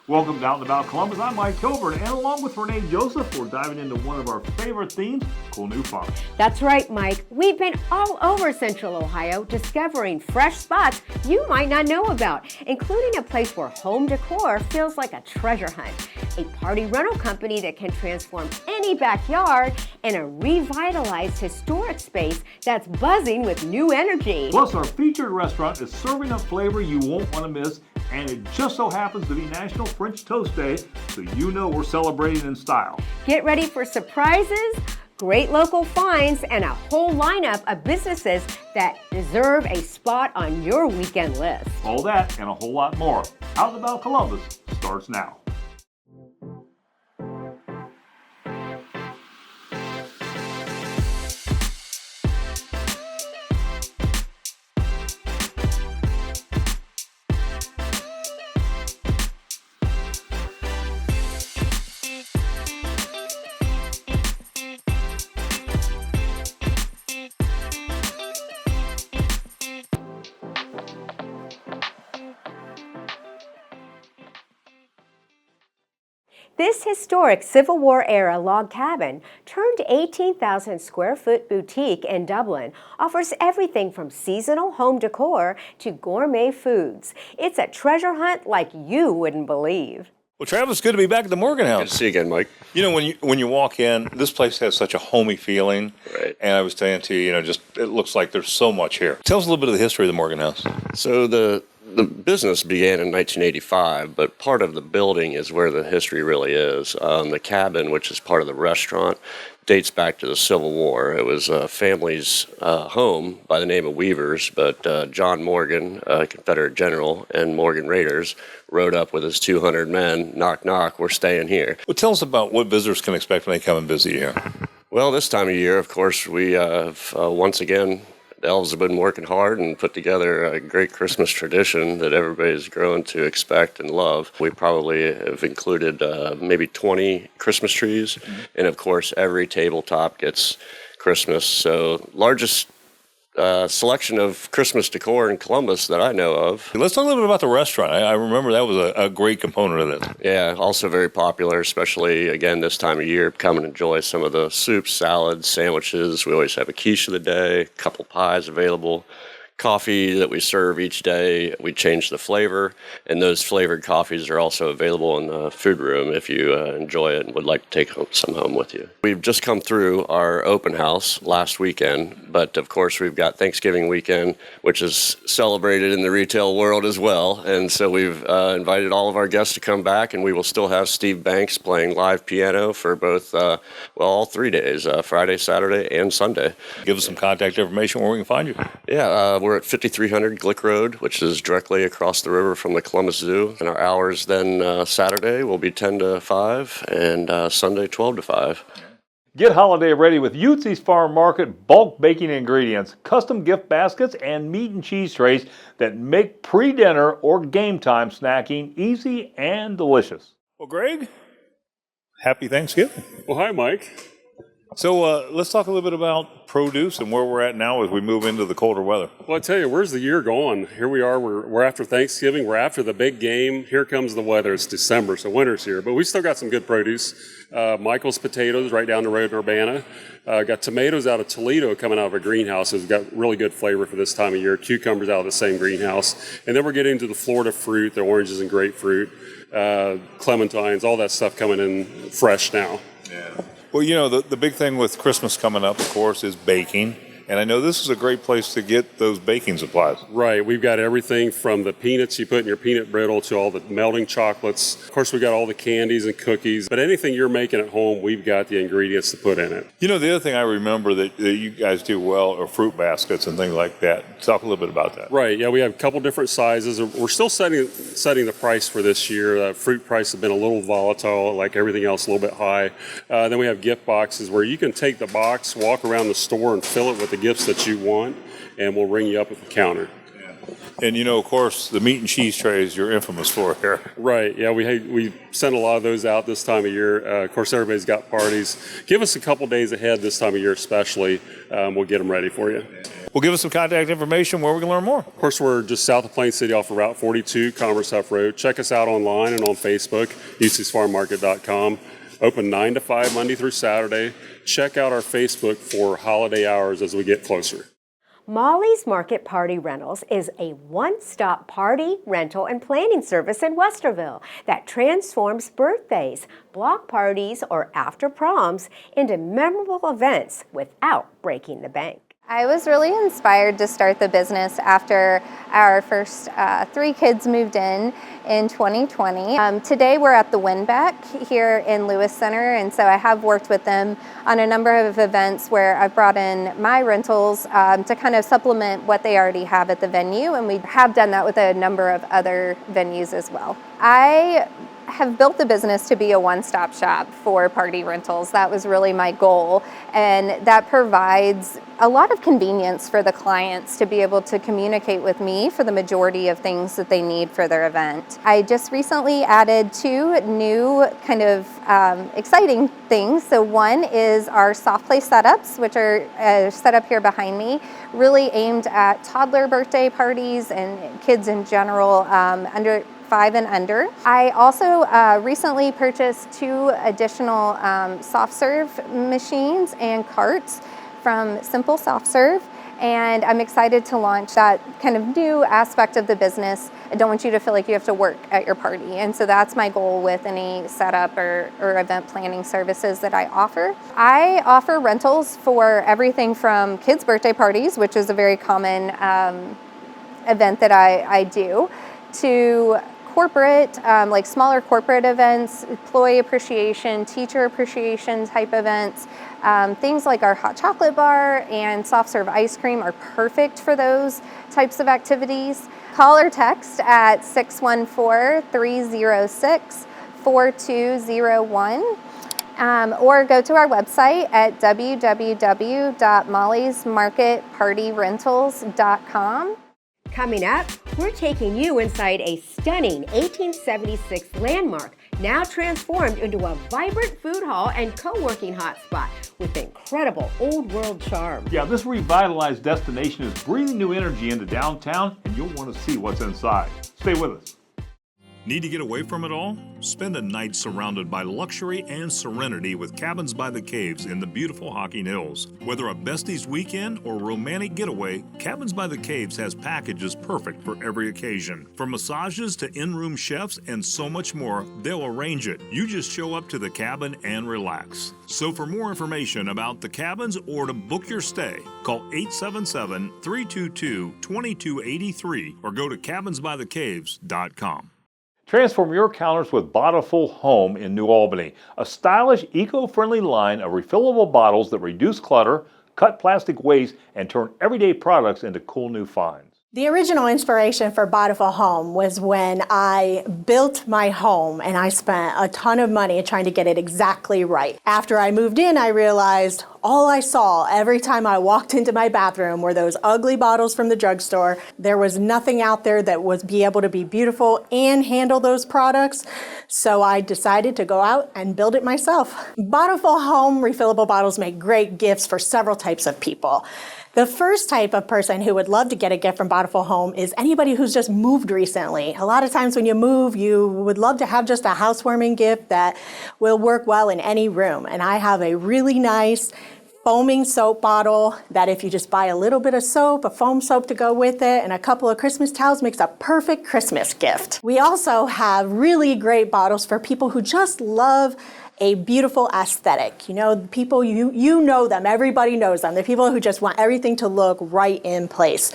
Welcome to Out and About Columbus. I'm Mike Kilburn, and along with Renee Joseph, we're diving into one of our favorite themes, cool new farms. That's right, Mike. We've been all over Central Ohio discovering fresh spots you might not know about, including a place where home decor feels like a treasure hunt, a party rental company that can transform any backyard, and a revitalized historic space that's buzzing with new energy. Plus, our featured restaurant is serving up flavor you won't want to miss, and it just so happens to be National French Toast Day, so you know we're celebrating in style. Get ready for surprises, great local finds, and a whole lineup of businesses that deserve a spot on your weekend list. All that and a whole lot more. Out and About Columbus starts now. This historic Civil War-era log cabin, turned 18,000 square foot boutique in Dublin, offers everything from seasonal home decor to gourmet foods. It's a treasure hunt like you wouldn't believe. Well, Travis, good to be back at the Morgan House. Good to see you again, Mike. You know, when you walk in, this place has such a homey feeling. Right. And I was saying to you, just it looks like there's so much here. Tell us a little bit of the history of the Morgan House. So the business began in 1985, but part of the building is where the history really is. The cabin, which is part of the restaurant, dates back to the Civil War. It was a family's home by the name of Weavers, but John Morgan, a Confederate general, and Morgan Raiders rode up with his 200 men, knock, knock, we're staying here. Well, tell us about what visitors can expect when they come and visit here. Well, this time of year, of course, we have once again, the elves have been working hard and put together a great Christmas tradition that everybody's grown to expect and love. We probably have included maybe 20 Christmas trees, and of course every tabletop gets Christmas. So largest selection of Christmas decor in Columbus that I know of. Let's talk a little bit about the restaurant. I remember that was a great component of this. Yeah, also very popular, especially, again, this time of year. Come and enjoy some of the soups, salads, sandwiches. We always have a quiche of the day, a couple pies available. Coffee that we serve each day, we change the flavor, and those flavored coffees are also available in the food room if you enjoy it and would like to take some home with you. We've just come through our open house last weekend, but of course we've got Thanksgiving weekend, which is celebrated in the retail world as well, and so we've invited all of our guests to come back, and we will still have Steve Banks playing live piano for both, all 3 days, Friday, Saturday, and Sunday. Give us some contact information where we can find you. Yeah, we're at 5300 Glick Road, which is directly across the river from the Columbus Zoo. And our hours then Saturday will be 10 to 5 and Sunday 12 to 5. Get holiday ready with Utzi's Farm Market bulk baking ingredients, custom gift baskets, and meat and cheese trays that make pre-dinner or game time snacking easy and delicious. Well, Greg, happy Thanksgiving. Well, hi, Mike. So let's talk a little bit about produce and where we're at now as we move into the colder weather. Well, I tell you, where's the year going? Here we are. We're after Thanksgiving. We're after the big game. Here comes the weather. It's December, so winter's here. But we still got some good produce. Michael's potatoes right down the road in Urbana. Got tomatoes out of Toledo coming out of a greenhouse. It's got really good flavor for this time of year. Cucumbers out of the same greenhouse. And then we're getting to the Florida fruit, the oranges and grapefruit, clementines, all that stuff coming in fresh now. Yeah. Well, you know, the big thing with Christmas coming up, of course, is baking. And I know this is a great place to get those baking supplies. Right. We've got everything from the peanuts you put in your peanut brittle to all the melting chocolates. Of course, we got all the candies and cookies. But anything you're making at home, we've got the ingredients to put in it. You know, the other thing I remember that you guys do well are fruit baskets and things like that. Talk a little bit about that. Right. Yeah, we have a couple different sizes. We're still setting the price for this year. Fruit price has been a little volatile, like everything else, a little bit high. Then we have gift boxes where you can take the box, walk around the store, and fill it with the gifts that you want, and we'll ring you up at the counter. And of course, the meat and cheese trays you're infamous for here. Right. Yeah, we send a lot of those out this time of year. Of course, everybody's got parties. Give us a couple days ahead this time of year, especially. We'll get them ready for you. Well, give us some contact information where we can learn more. Of course, we're just south of Plain City off of Route 42, Commerce Huff Road. Check us out online and on Facebook, ucsfarmmarket.com. Open 9 to 5 Monday through Saturday. Check out our Facebook for holiday hours as we get closer. Molly's Market Party Rentals is a one-stop party, rental, and planning service in Westerville that transforms birthdays, block parties, or after proms into memorable events without breaking the bank. I was really inspired to start the business after our first 3 kids moved in 2020. Today we're at the Winbeck here in Lewis Center, and so I have worked with them on a number of events where I've brought in my rentals to kind of supplement what they already have at the venue, and we have done that with a number of other venues as well. I have built the business to be a one-stop shop for party rentals. That was really my goal, and that provides a lot of convenience for the clients to be able to communicate with me for the majority of things that they need for their event. I just recently added 2 new kind of exciting things. So one is our soft play setups, which are set up here behind me, really aimed at toddler birthday parties and kids in general under 5 and under. I also recently purchased 2 additional soft serve machines and carts from Simple Soft Serve, and I'm excited to launch that kind of new aspect of the business. I don't want you to feel like you have to work at your party, and so that's my goal with any setup or event planning services that I offer. I offer rentals for everything from kids' birthday parties, which is a very common event that I do, to corporate, like smaller corporate events, employee appreciation, teacher appreciation type events. Things like our hot chocolate bar and soft serve ice cream are perfect for those types of activities. Call or text at 614-306-4201. Or go to our website at www.mollysmarketpartyrentals.com. Coming up, we're taking you inside a stunning 1876 landmark, now transformed into a vibrant food hall and co-working hotspot with incredible old world charm. Yeah, this revitalized destination is breathing new energy into downtown, and you'll want to see what's inside. Stay with us. Need to get away from it all? Spend a night surrounded by luxury and serenity with Cabins by the Caves in the beautiful Hocking Hills. Whether a besties weekend or romantic getaway, Cabins by the Caves has packages perfect for every occasion. From massages to in-room chefs and so much more, they'll arrange it. You just show up to the cabin and relax. So for more information about the cabins or to book your stay, call 877-322-2283 or go to cabinsbythecaves.com. Transform your counters with Bottleful Home in New Albany, a stylish, eco-friendly line of refillable bottles that reduce clutter, cut plastic waste, and turn everyday products into cool new finds. The original inspiration for Bottleful Home was when I built my home and I spent a ton of money trying to get it exactly right. After I moved in, I realized all I saw every time I walked into my bathroom were those ugly bottles from the drugstore. There was nothing out there that would be able to be beautiful and handle those products. So I decided to go out and build it myself. Bottleful Home refillable bottles make great gifts for several types of people. The first type of person who would love to get a gift from Bottleful Home is anybody who's just moved recently. A lot of times when you move, you would love to have just a housewarming gift that will work well in any room. And I have a really nice foaming soap bottle that if you just buy a little bit of soap, a foam soap to go with it, and a couple of Christmas towels makes a perfect Christmas gift. We also have really great bottles for people who just love a beautiful aesthetic. You know, people, you know them, everybody knows them. The people who just want everything to look right in place.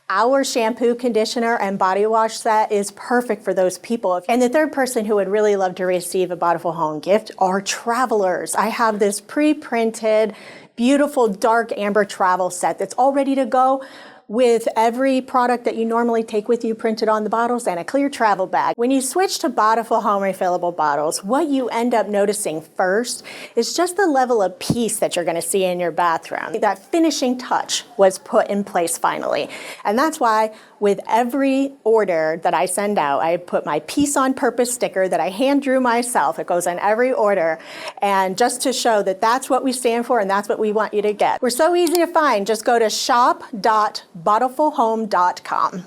Our shampoo, conditioner, and body wash set is perfect for those people. And the third person who would really love to receive a Bottleful Home gift are travelers. I have this pre-printed, beautiful dark amber travel set that's all ready to go, with every product that you normally take with you printed on the bottles and a clear travel bag. When you switch to Bottleful Home refillable bottles, what you end up noticing first is just the level of peace that you're going to see in your bathroom. That finishing touch was put in place finally. And that's why with every order that I send out, I put my Peace on Purpose sticker that I hand drew myself. It goes on every order. And just to show that that's what we stand for and that's what we want you to get. We're so easy to find. Just go to shop.bountifulhome.com.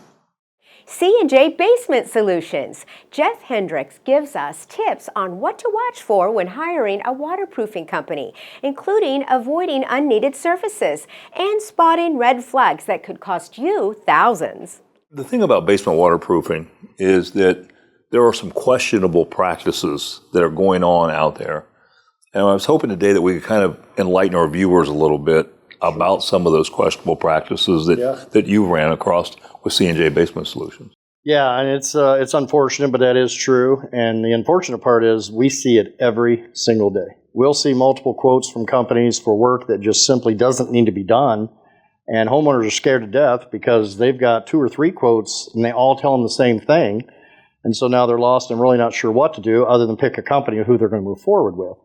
C&J Basement Solutions. Jeff Hendricks gives us tips on what to watch for when hiring a waterproofing company, including avoiding unneeded surfaces and spotting red flags that could cost you thousands. The thing about basement waterproofing is that there are some questionable practices that are going on out there. And I was hoping today that we could kind of enlighten our viewers a little bit about some of those questionable practices that you ran across with C&J Basement Solutions. Yeah, and it's unfortunate, but that is true. And the unfortunate part is we see it every single day. We'll see multiple quotes from companies for work that just simply doesn't need to be done. And homeowners are scared to death because they've got 2 or 3 quotes and they all tell them the same thing. And so now they're lost and really not sure what to do other than pick a company who they're going to move forward with.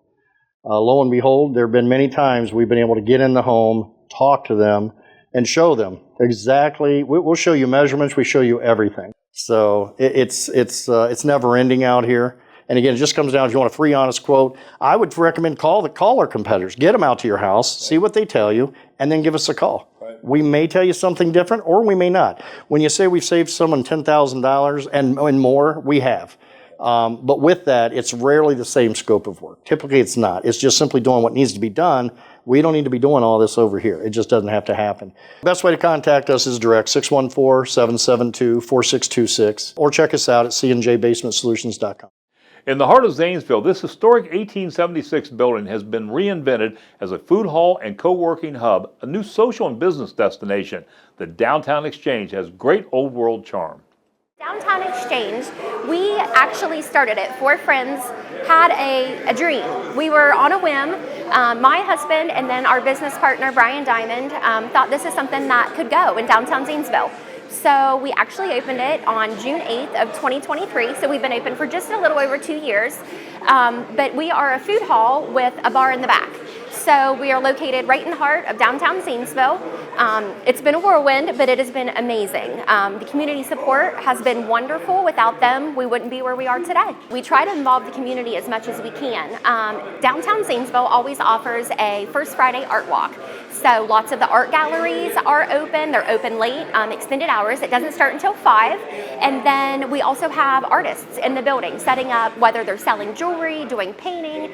Lo and behold, there have been many times we've been able to get in the home, talk to them, and show them exactly. We'll show you measurements. We show you everything. So it's never ending out here. And again, it just comes down to, if you want a free, honest quote, I would recommend call our competitors. Get them out to your house, see what they tell you, and then give us a call. Right. We may tell you something different, or we may not. When you say we've saved someone $10,000 and more, we have. But with that, it's rarely the same scope of work. Typically, it's not. It's just simply doing what needs to be done. We don't need to be doing all this over here. It just doesn't have to happen. Best way to contact us is direct, 614-772-4626, or check us out at cnjbasementsolutions.com. In the heart of Zanesville, this historic 1876 building has been reinvented as a food hall and co-working hub, a new social and business destination. The Downtown Exchange has great old world charm. Downtown Exchange, we actually started it. 4 friends had a dream. We were on a whim. My husband and then our business partner, Brian Diamond, thought this is something that could go in downtown Zanesville. So we actually opened it on June 8th of 2023. So we've been open for just a little over 2 years. But we are a food hall with a bar in the back. So we are located right in the heart of downtown Zanesville. It's been a whirlwind, but it has been amazing. The community support has been wonderful. Without them, we wouldn't be where we are today. We try to involve the community as much as we can. Downtown Zanesville always offers a First Friday art walk. So lots of the art galleries are open. They're open late, extended hours. It doesn't start until 5. And then we also have artists in the building setting up, whether they're selling jewelry, doing painting.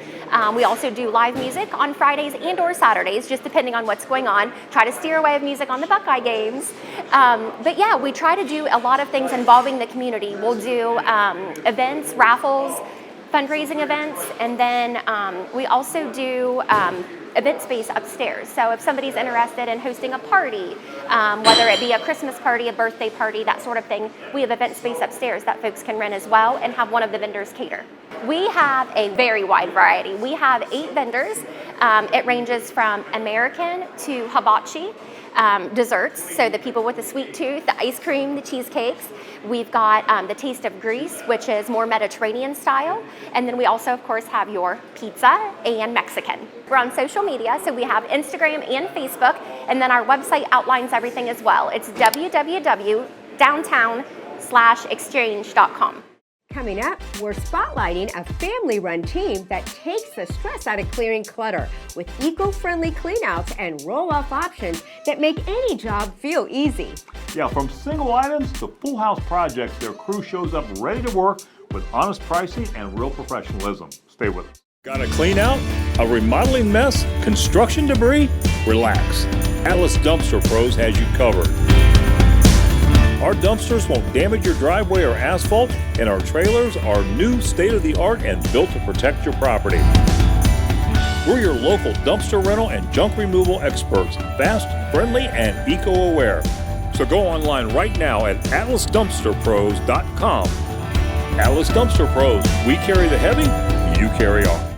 We also do live music on Fridays and or Saturdays, just depending on what's going on. Try to steer away of music on the Buckeye games. But yeah, we try to do a lot of things involving the community. We'll do events, raffles, fundraising events, and then we also do event space upstairs. So if somebody's interested in hosting a party, whether it be a Christmas party, a birthday party, that sort of thing, we have event space upstairs that folks can rent as well and have one of the vendors cater. We have a very wide variety. We have 8 vendors. It ranges from American to hibachi. Desserts, so the people with the sweet tooth, the ice cream, the cheesecakes. We've got the Taste of Greece, which is more Mediterranean style. And then we also, of course, have your pizza and Mexican. We're on social media, so we have Instagram and Facebook, and then our website outlines everything as well. It's www.downtown/exchange.com. Coming up, we're spotlighting a family-run team that takes the stress out of clearing clutter with eco-friendly cleanouts and roll-off options that make any job feel easy. Yeah, from single items to full house projects, their crew shows up ready to work with honest pricing and real professionalism. Stay with us. Got a clean out? A remodeling mess? Construction debris? Relax. Atlas Dumpster Pros has you covered. Our dumpsters won't damage your driveway or asphalt, and our trailers are new, state-of-the-art, and built to protect your property. We're your local dumpster rental and junk removal experts, fast, friendly, and eco-aware. So go online right now at atlasdumpsterpros.com. Atlas Dumpster Pros, we carry the heavy, you carry on.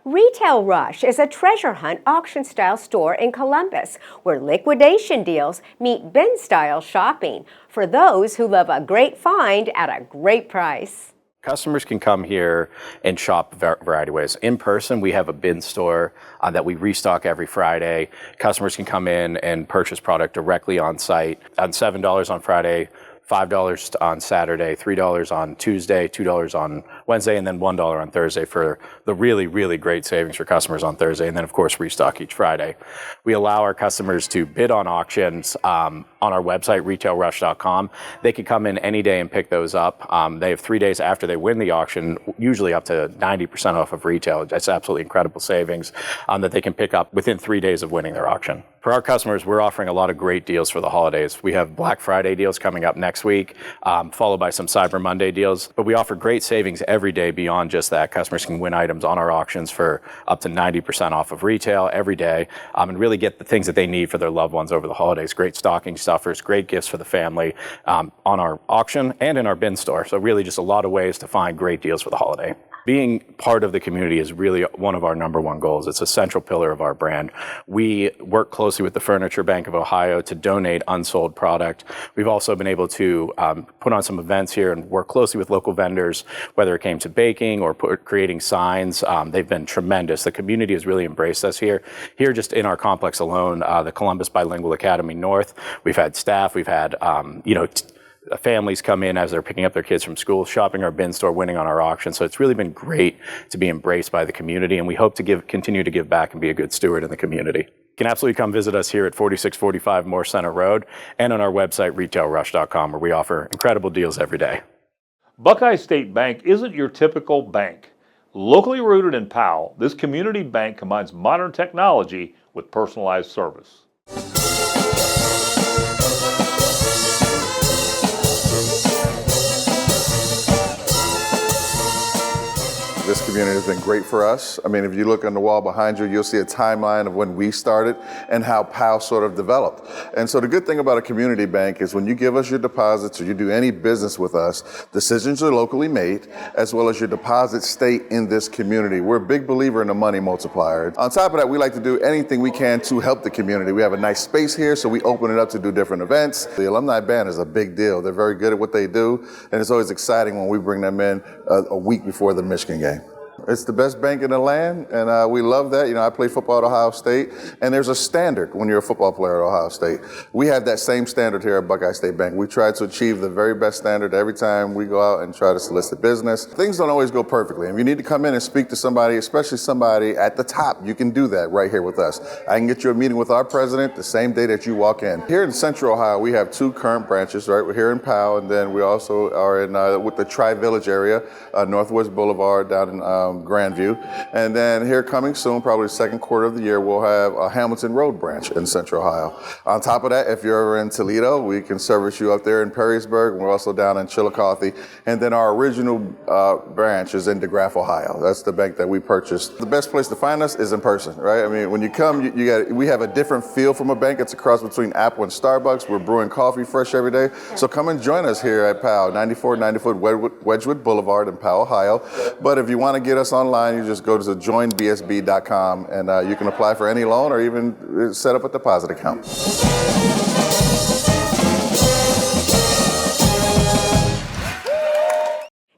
Retail Rush is a treasure hunt auction-style store in Columbus where liquidation deals meet bin-style shopping for those who love a great find at a great price. Customers can come here and shop a variety of ways. In person, we have a bin store that we restock every Friday. Customers can come in and purchase product directly on site. On $7 on Friday, $5 on Saturday, $3 on Tuesday, $2 on Wednesday, and then $1 on Thursday for the really, really great savings for customers on Thursday. And then, of course, restock each Friday. We allow our customers to bid on auctions on our website, retailrush.com. They can come in any day and pick those up. They have 3 days after they win the auction, usually up to 90% off of retail. That's absolutely incredible savings that they can pick up within 3 days of winning their auction. For our customers, we're offering a lot of great deals for the holidays. We have Black Friday deals coming up next week, followed by some Cyber Monday deals. But we offer great savings every day beyond just that. Customers can win items on our auctions for up to 90% off of retail every day, and really get the things that they need for their loved ones over the holidays. Great stocking stuffers, great gifts for the family on our auction and in our bin store. So really just a lot of ways to find great deals for the holiday. Being part of the community is really one of our number one goals. It's a central pillar of our brand. We work closely with the Furniture Bank of Ohio to donate unsold product. We've also been able to put on some events here and work closely with local vendors, whether it came to baking or creating signs. They've been tremendous. The community has really embraced us here. Here just in our complex alone, the Columbus Bilingual Academy North, we've had staff, we've had, families come in as they're picking up their kids from school, shopping our bin store, winning on our auction. So it's really been great to be embraced by the community, and we hope to continue to give back and be a good steward in the community. You can absolutely come visit us here at 4645 Moore Center Road and on our website, retailrush.com, where we offer incredible deals every day. Buckeye State Bank isn't your typical bank. Locally rooted in Powell, this community bank combines modern technology with personalized service. This community has been great for us. I mean, if you look on the wall behind you, you'll see a timeline of when we started and how Powell sort of developed. And so the good thing about a community bank is when you give us your deposits or you do any business with us, decisions are locally made, as well as your deposits stay in this community. We're a big believer in the money multiplier. On top of that, we like to do anything we can to help the community. We have a nice space here, so we open it up to do different events. The alumni band is a big deal. They're very good at what they do, and it's always exciting when we bring them in a week before the Michigan game. It's the best bank in the land, and we love that. You know, I played football at Ohio State, and there's a standard when you're a football player at Ohio State. We have that same standard here at Buckeye State Bank. We try to achieve the very best standard every time we go out and try to solicit business. Things don't always go perfectly. If you need to come in and speak to somebody, especially somebody at the top, you can do that right here with us. I can get you a meeting with our president the same day that you walk in. Here in Central Ohio, we have 2 current branches, right? We're here in Powell, and then we also are in with the Tri-Village area, Northwest Boulevard down in Grandview. And then here coming soon, probably the second quarter of the year, we'll have a Hamilton Road branch in Central Ohio. On top of that, if you're ever in Toledo, we can service you up there in Perrysburg. We're also down in Chillicothe. And then our original branch is in DeGraff, Ohio. That's the bank that we purchased. The best place to find us is in person, right? I mean, when you come, we have a different feel from a bank. It's a cross between Apple and Starbucks. We're brewing coffee fresh every day. So come and join us here at Powell, 9490 Wedgewood Boulevard in Powell, Ohio. But if you want to get us online, you just go to joinbsb.com and you can apply for any loan or even set up a deposit account.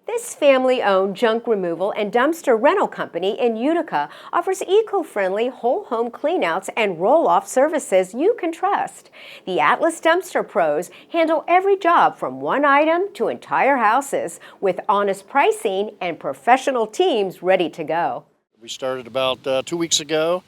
This family-owned junk removal and dumpster rental company in Utica offers eco-friendly whole home cleanouts and roll-off services you can trust. The Atlas Dumpster Pros handle every job from one item to entire houses with honest pricing and professional teams ready to go. We started about 2 weeks ago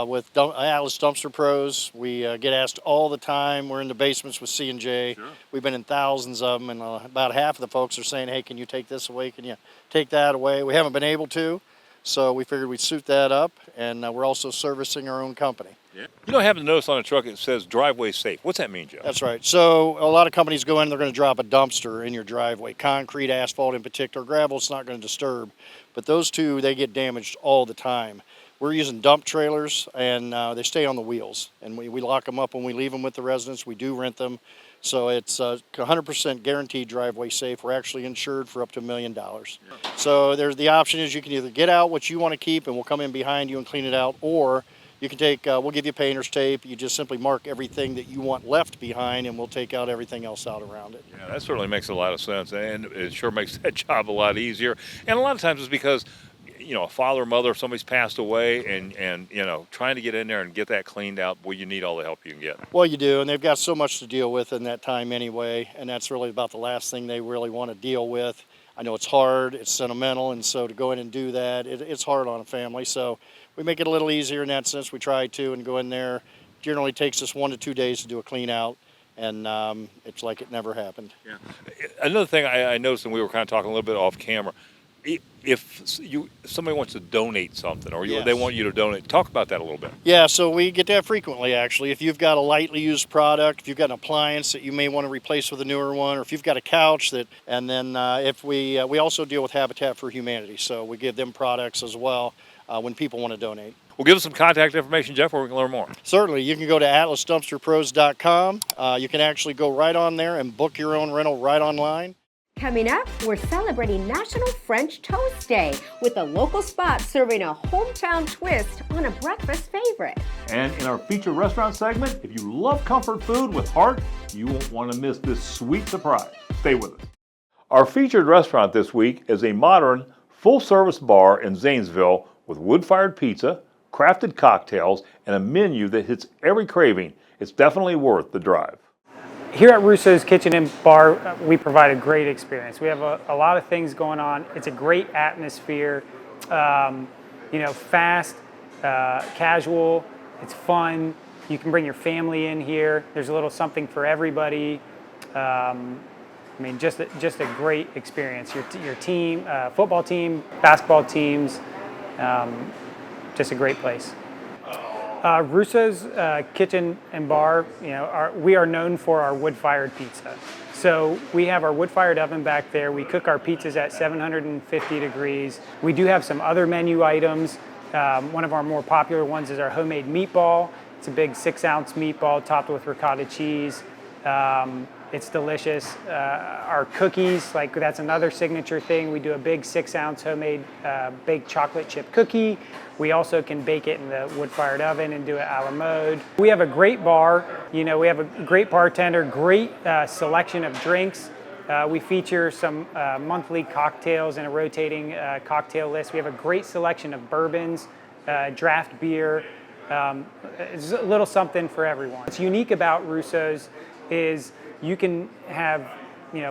with Atlas Dumpster Pros. We get asked all the time. We're in the basements with C&J. Sure. We've been in thousands of them, and about half of the folks are saying, hey, can you take this away? Can you take that away? We haven't been able to, so we figured we'd suit that up, and we're also servicing our own company. Yeah. You know, I happen to notice on the truck it says driveway safe. What's that mean, Joe? That's right. So a lot of companies go in, they're going to drop a dumpster in your driveway. Concrete, asphalt in particular, gravel, it's not going to disturb. But those two, they get damaged all the time. We're using dump trailers, and they stay on the wheels. And we lock them up when we leave them with the residents. We do rent them. So it's 100% guaranteed driveway safe. We're actually insured for up to $1 million. So there's the option is you can either get out what you want to keep, and we'll come in behind you and clean it out, or you can take, we'll give you painter's tape. You just simply mark everything that you want left behind, and we'll take out everything else out around it. Yeah, that certainly makes a lot of sense, and it sure makes that job a lot easier. And a lot of times it's because a father or mother, if somebody's passed away, and trying to get in there and get that cleaned out, well, you need all the help you can get. Well, you do, and they've got so much to deal with in that time anyway, and that's really about the last thing they really want to deal with. I know it's hard, it's sentimental, and so to go in and do that, it's hard on a family. So we make it a little easier in that sense. We try to and go in there. Generally takes us 1 to 2 days to do a clean out, and it's like it never happened. Yeah. Another thing I noticed, and we were kind of talking a little bit off camera, if somebody wants to donate something, or Yes. they want you to donate, talk about that a little bit. Yeah, so we get that frequently actually. If you've got a lightly used product, if you've got an appliance that you may want to replace with a newer one, or if you've got a couch and then if we also deal with Habitat for Humanity, so we give them products as well when people want to donate. Well, give us some contact information, Jeff, where we can learn more. Certainly, you can go to atlasdumpsterpros.com. You can actually go right on there and book your own rental right online. Coming up, we're celebrating National French Toast Day with a local spot serving a hometown twist on a breakfast favorite. And in our featured restaurant segment, if you love comfort food with heart, you won't want to miss this sweet surprise. Stay with us. Our featured restaurant this week is a modern, full-service bar in Zanesville with wood-fired pizza, crafted cocktails, and a menu that hits every craving. It's definitely worth the drive. Here at Russo's Kitchen and Bar, we provide a great experience. We have a lot of things going on. It's a great atmosphere, fast, casual, it's fun. You can bring your family in here. There's a little something for everybody. Just a great experience. Your team, football team, basketball teams, just a great place. Russo's Kitchen and Bar, we are known for our wood-fired pizza. So we have our wood-fired oven back there. We cook our pizzas at 750 degrees. We do have some other menu items. One of our more popular ones is our homemade meatball. It's a big 6-ounce meatball topped with ricotta cheese. It's delicious. Our cookies, that's another signature thing. We do a big 6-ounce homemade baked chocolate chip cookie. We also can bake it in the wood-fired oven and do it a la mode. We have a great bar. We have a great bartender, great selection of drinks. We feature some monthly cocktails and a rotating cocktail list. We have a great selection of bourbons, draft beer. It's a little something for everyone. What's unique about Russo's is you can have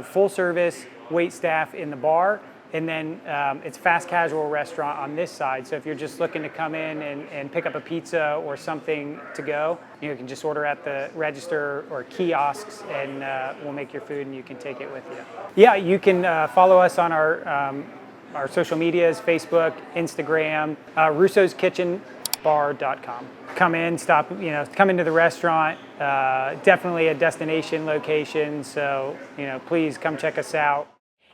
full service wait staff in the bar, and then it's fast casual restaurant on this side. So if you're just looking to come in and pick up a pizza or something to go, you can just order at the register or kiosks, and we'll make your food and you can take it with you. Yeah, you can follow us on our social medias, Facebook, Instagram, russoskitchenbar.com. Come in, stop, come into the restaurant. Definitely a destination location, so please come check us out.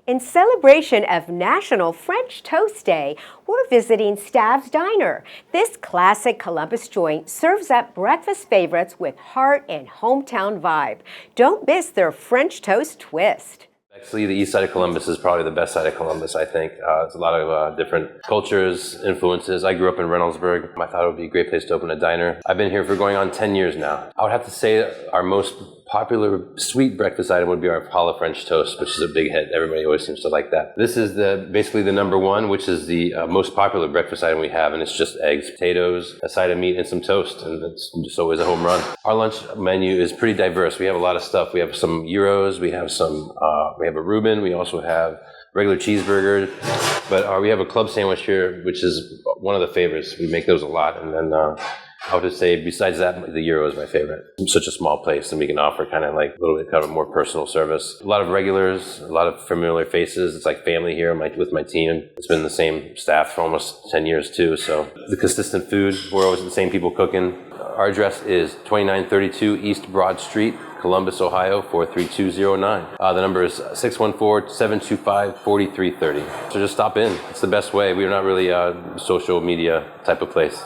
In celebration of National French Toast Day, we're visiting Stav's Diner. This classic Columbus joint serves up breakfast favorites with heart and hometown vibe. Don't miss their French toast twist. Actually, the east side of Columbus is probably the best side of Columbus, I think. There's a lot of different cultures, influences. I grew up in Reynoldsburg. I thought it would be a great place to open a diner. I've been here for going on 10 years now. I would have to say our most popular sweet breakfast item would be our Paula French toast, which is a big hit. Everybody always seems to like that. This is basically the number one, which is the most popular breakfast item we have, and it's just eggs, potatoes, a side of meat, and some toast, and it's just always a home run. Our lunch menu is pretty diverse. We have a lot of stuff. We have some gyros, we have a Reuben, we also have regular cheeseburger, but we have a club sandwich here, which is one of the favorites. We make those a lot, and then I would just say, besides that, the gyro is my favorite. It's such a small place, and we can offer kind of like a little bit kind of more personal service. A lot of regulars, a lot of familiar faces. It's like family here with my team. It's been the same staff for almost 10 years too, so the consistent food, we're always the same people cooking. Our address is 2932 East Broad Street, Columbus, Ohio, 43209. The number is 614-725-4330. So just stop in. It's the best way. We're not really a social media type of place.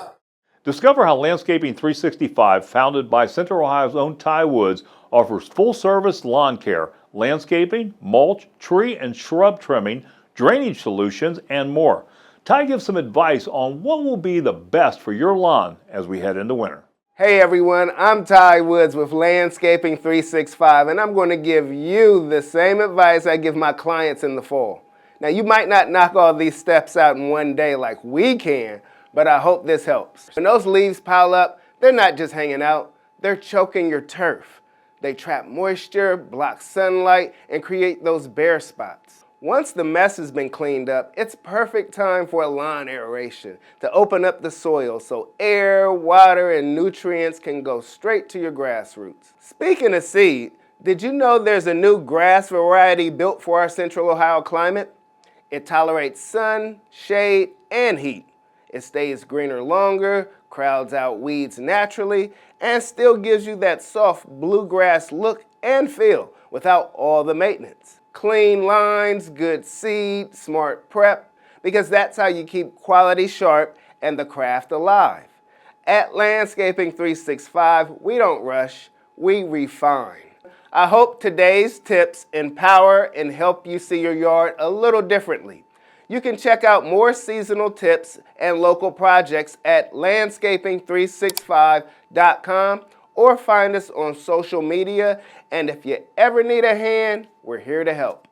Discover how Landscaping 365, founded by Central Ohio's own Ty Woods, offers full-service lawn care, landscaping, mulch, tree and shrub trimming, drainage solutions, and more. Ty gives some advice on what will be the best for your lawn as we head into winter. Hey everyone, I'm Ty Woods with Landscaping 365, and I'm going to give you the same advice I give my clients in the fall. Now, you might not knock all these steps out in one day like we can, but I hope this helps. When those leaves pile up, they're not just hanging out, they're choking your turf. They trap moisture, block sunlight, and create those bare spots. Once the mess has been cleaned up, it's perfect time for a lawn aeration to open up the soil so air, water, and nutrients can go straight to your grass roots. Speaking of seed, did you know there's a new grass variety built for our Central Ohio climate? It tolerates sun, shade, and heat. It stays greener longer, crowds out weeds naturally, and still gives you that soft bluegrass look and feel without all the maintenance. Clean lines, good seed, smart prep, because that's how you keep quality sharp and the craft alive. At Landscaping 365, we don't rush, we refine. I hope today's tips empower and help you see your yard a little differently. You can check out more seasonal tips and local projects at landscaping365.com or find us on social media. And if you ever need a hand, we're here to help.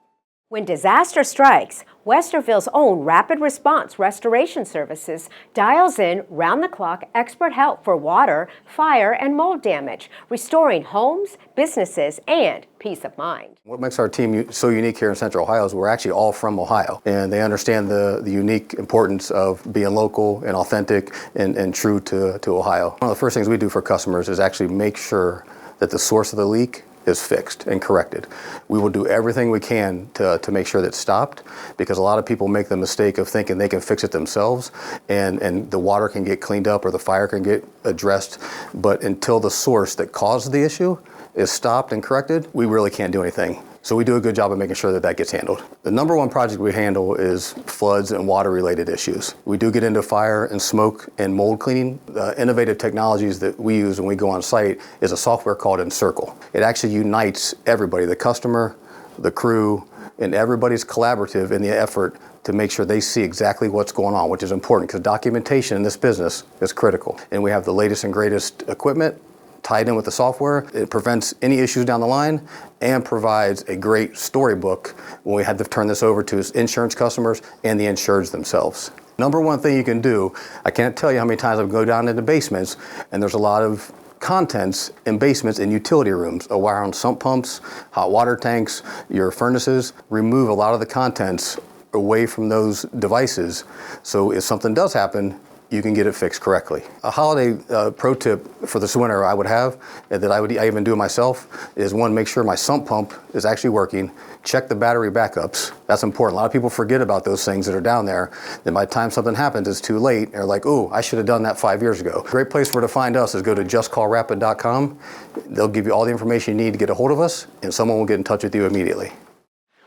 When disaster strikes, Westerville's own Rapid Response Restoration Services dials in round-the-clock expert help for water, fire, and mold damage, restoring homes, businesses, and peace of mind. What makes our team so unique here in Central Ohio is we're actually all from Ohio, and they understand the unique importance of being local and authentic and true to Ohio. One of the first things we do for customers is actually make sure that the source of the leak is fixed and corrected. We will do everything we can to make sure that it's stopped, because a lot of people make the mistake of thinking they can fix it themselves and the water can get cleaned up or the fire can get addressed, but until the source that caused the issue is stopped and corrected, we really can't do anything. So we do a good job of making sure that that gets handled. The number one project we handle is floods and water related issues. We do get into fire and smoke and mold cleaning. The innovative technologies that we use when we go on site is a software called Encircle. It actually unites everybody, the customer, the crew, and everybody's collaborative in the effort to make sure they see exactly what's going on, which is important because documentation in this business is critical. And we have the latest and greatest equipment tied in with the software. It prevents any issues down the line and provides a great storybook when we had to turn this over to insurance customers and the insureds themselves. Number one thing you can do, I can't tell you how many times I go down into basements and there's a lot of contents in basements and utility rooms, a wire on sump pumps, hot water tanks, your furnaces. Remove a lot of the contents away from those devices so if something does happen, you can get it fixed correctly. A holiday pro tip for this winter I would have, that I even do myself, is one, make sure my sump pump is actually working. Check the battery backups. That's important. A lot of people forget about those things that are down there. Then by the time something happens, it's too late. And they're like, oh, I should have done that 5 years ago. Great place for to find us is go to justcallrapid.com. They'll give you all the information you need to get a hold of us, and someone will get in touch with you immediately.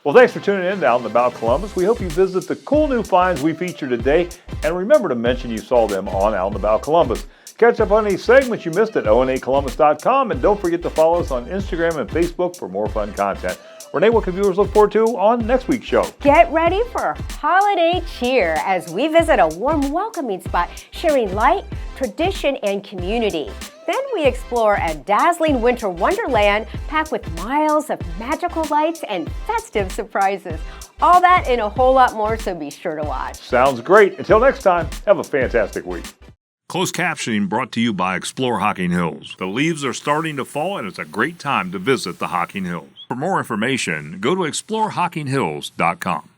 Well, thanks for tuning in to Out and About Columbus. We hope you visit the cool new finds we featured today, and remember to mention you saw them on Out and About Columbus. Catch up on any segments you missed at onacolumbus.com, and don't forget to follow us on Instagram and Facebook for more fun content. Renee, what can viewers look forward to on next week's show? Get ready for holiday cheer as we visit a warm, welcoming spot sharing light, tradition, and community. Then we explore a dazzling winter wonderland packed with miles of magical lights and festive surprises. All that and a whole lot more, so be sure to watch. Sounds great. Until next time, have a fantastic week. Closed captioning brought to you by Explore Hocking Hills. The leaves are starting to fall and it's a great time to visit the Hocking Hills. For more information, go to exploreHockingHills.com.